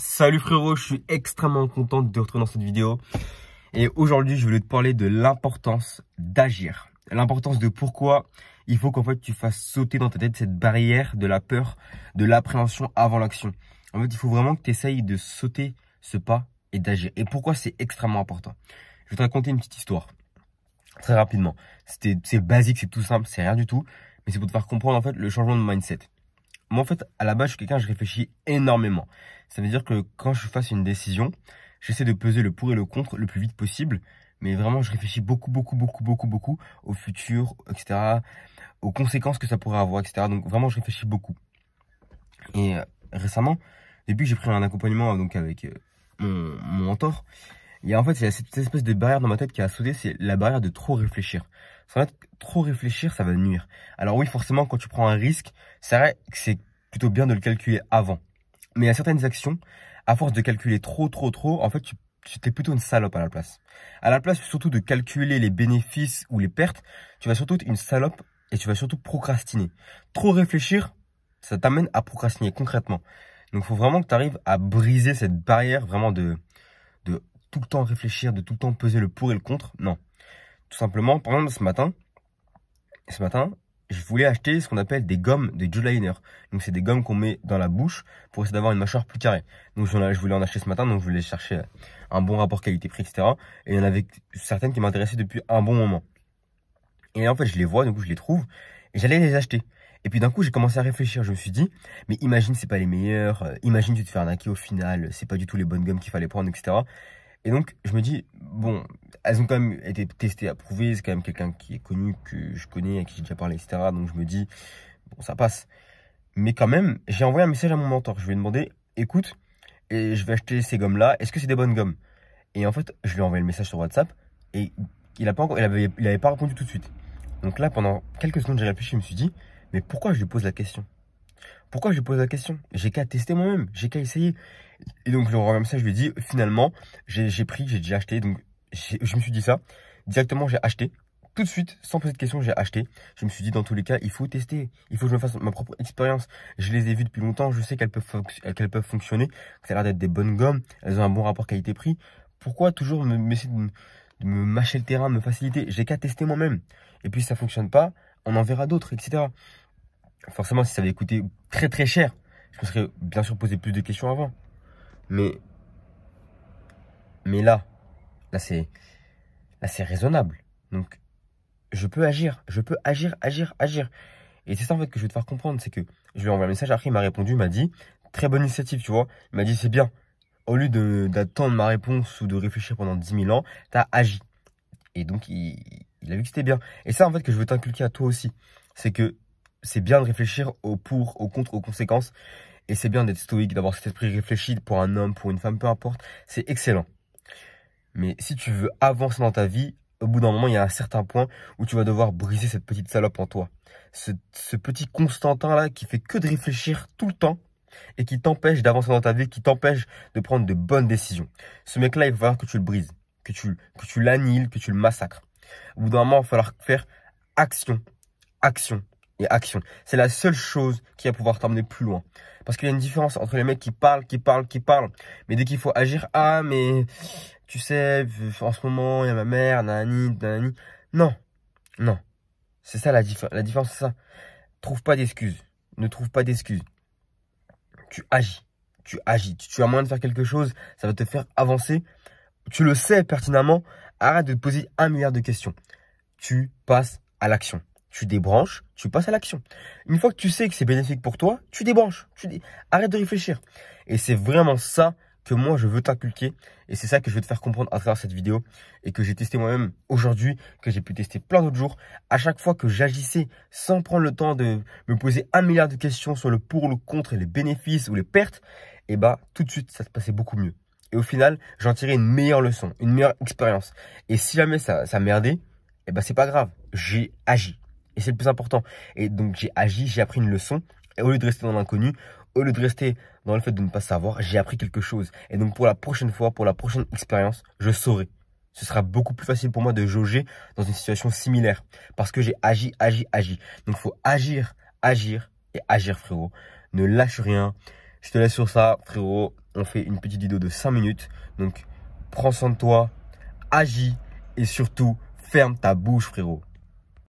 Salut frérot, je suis extrêmement content de te retrouver dans cette vidéo. Et aujourd'hui, je voulais te parler de l'importance d'agir. L'importance de pourquoi il faut qu'en fait tu fasses sauter dans ta tête cette barrière de la peur, de l'appréhension avant l'action. En fait, il faut vraiment que tu essayes de sauter ce pas et d'agir. Et pourquoi c'est extrêmement important? Je vais te raconter une petite histoire. Très rapidement. C'est basique, c'est tout simple, c'est rien du tout. Mais c'est pour te faire comprendre en fait le changement de mindset. Moi, en fait, à la base, je suis quelqu'un, je réfléchis énormément. Ça veut dire que quand je fasse une décision, j'essaie de peser le pour et le contre le plus vite possible. Mais vraiment, je réfléchis beaucoup au futur, etc., aux conséquences que ça pourrait avoir, etc. Donc vraiment, je réfléchis beaucoup. Et récemment, depuis que j'ai pris un accompagnement donc avec mon mentor, il y a cette espèce de barrière dans ma tête qui a sauté, c'est la barrière de trop réfléchir. En fait, trop réfléchir, ça va nuire. Alors oui, forcément, quand tu prends un risque, c'est vrai que c'est plutôt bien de le calculer avant. Mais il y a certaines actions, à force de calculer trop, en fait, tu es plutôt une salope à la place. À la place surtout de calculer les bénéfices ou les pertes, tu vas surtout être une salope et tu vas surtout procrastiner. Trop réfléchir, ça t'amène à procrastiner concrètement. Donc, il faut vraiment que tu arrives à briser cette barrière vraiment de tout le temps réfléchir, de tout le temps peser le pour et le contre. Non. Tout simplement, par exemple, ce matin, je voulais acheter ce qu'on appelle des gommes de jaw liner. Donc, c'est des gommes qu'on met dans la bouche pour essayer d'avoir une mâchoire plus carrée. Donc, je voulais en acheter ce matin, donc je voulais chercher un bon rapport qualité-prix, etc. Et il y en avait certaines qui m'intéressaient depuis un bon moment. Et en fait, je les vois, du coup, je les trouve et j'allais les acheter. Et puis d'un coup, j'ai commencé à réfléchir. Je me suis dit, mais imagine, c'est pas les meilleurs. Imagine, tu te fais arnaquer au final. C'est pas du tout les bonnes gommes qu'il fallait prendre, etc. Et donc, je me dis, bon, elles ont quand même été testées, approuvées. C'est quand même quelqu'un qui est connu, que je connais, à qui j'ai déjà parlé, etc. Donc, je me dis, bon, ça passe. Mais quand même, j'ai envoyé un message à mon mentor. Je lui ai demandé, écoute, et je vais acheter ces gommes-là. Est-ce que c'est des bonnes gommes? Et en fait, je lui ai envoyé le message sur WhatsApp et il avait pas répondu tout de suite. Donc là, pendant quelques secondes, j'ai réfléchi. Je me suis dit, mais pourquoi je lui pose la question? Pourquoi je lui pose la question? J'ai qu'à tester moi-même, j'ai qu'à essayer. Et donc, je lui envoie un message, je lui ai dit, finalement, j'ai déjà acheté. Donc, je me suis dit ça. Directement, j'ai acheté. Tout de suite, sans poser de questions, j'ai acheté. Je me suis dit, dans tous les cas, il faut tester. Il faut que je me fasse ma propre expérience. Je les ai vues depuis longtemps. Je sais qu'elles peuvent fonctionner. Ça a l'air d'être des bonnes gommes. Elles ont un bon rapport qualité-prix. Pourquoi toujours essayer de me mâcher le terrain, de me faciliter? J'ai qu'à tester moi-même. Et puis, si ça fonctionne pas, on en verra d'autres, etc. Forcément, si ça avait coûté très cher, je me serais bien sûr posé plus de questions avant. Mais là c'est raisonnable. Donc, je peux agir. Et c'est ça en fait que je veux te faire comprendre, c'est que je lui ai envoyé un message, après il m'a répondu, il m'a dit, très bonne initiative, tu vois. Il m'a dit, c'est bien. Au lieu d'attendre ma réponse ou de réfléchir pendant 10 000 ans, t'as agi. Et donc, il a vu que c'était bien. Et ça, en fait, que je veux t'inculquer à toi aussi, c'est que c'est bien de réfléchir au pour, au contre, aux conséquences. Et c'est bien d'être stoïque, d'avoir cet esprit réfléchi pour un homme, pour une femme, peu importe. C'est excellent. Mais si tu veux avancer dans ta vie, au bout d'un moment, il y a un certain point où tu vas devoir briser cette petite salope en toi. Ce petit Constantin-là qui fait que de réfléchir tout le temps et qui t'empêche d'avancer dans ta vie, qui t'empêche de prendre de bonnes décisions. Ce mec-là, il va falloir que tu le brises, que tu l'annihiles, que tu le massacres. Au bout d'un moment, il va falloir faire action et action. C'est la seule chose qui va pouvoir t'emmener plus loin. Parce qu'il y a une différence entre les mecs qui parlent, mais dès qu'il faut agir, ah, mais tu sais, en ce moment, il y a ma mère, nanani. Non. C'est ça la différence. La différence, c'est ça. Trouve pas d'excuses. Ne trouve pas d'excuses. Tu agis. Tu as moyen de faire quelque chose, ça va te faire avancer. Tu le sais pertinemment. Arrête de te poser 1 milliard de questions. Tu passes à l'action. Tu débranches, tu passes à l'action. Une fois que tu sais que c'est bénéfique pour toi, tu débranches. Arrête de réfléchir. Et c'est vraiment ça que moi, je veux t'inculquer. Et c'est ça que je veux te faire comprendre à travers cette vidéo. Et que j'ai testé moi-même aujourd'hui, que j'ai pu tester plein d'autres jours. À chaque fois que j'agissais sans prendre le temps de me poser 1 milliard de questions sur le pour, le contre et les bénéfices ou les pertes, et bah, tout de suite, ça se passait beaucoup mieux. Et au final, j'en tirais une meilleure leçon, une meilleure expérience. Et si jamais ça merdait, et bah, c'est pas grave. J'ai agi. Et c'est le plus important. Et donc, j'ai agi, j'ai appris une leçon. Et au lieu de rester dans l'inconnu, au lieu de rester dans le fait de ne pas savoir, j'ai appris quelque chose. Et donc, pour la prochaine fois, pour la prochaine expérience, je saurai. Ce sera beaucoup plus facile pour moi de jauger dans une situation similaire. Parce que j'ai agi. Donc, il faut agir et agir, frérot. Ne lâche rien. Je te laisse sur ça, frérot. on fait une petite vidéo de 5 minutes. Donc, prends soin de toi, agis et surtout, ferme ta bouche, frérot.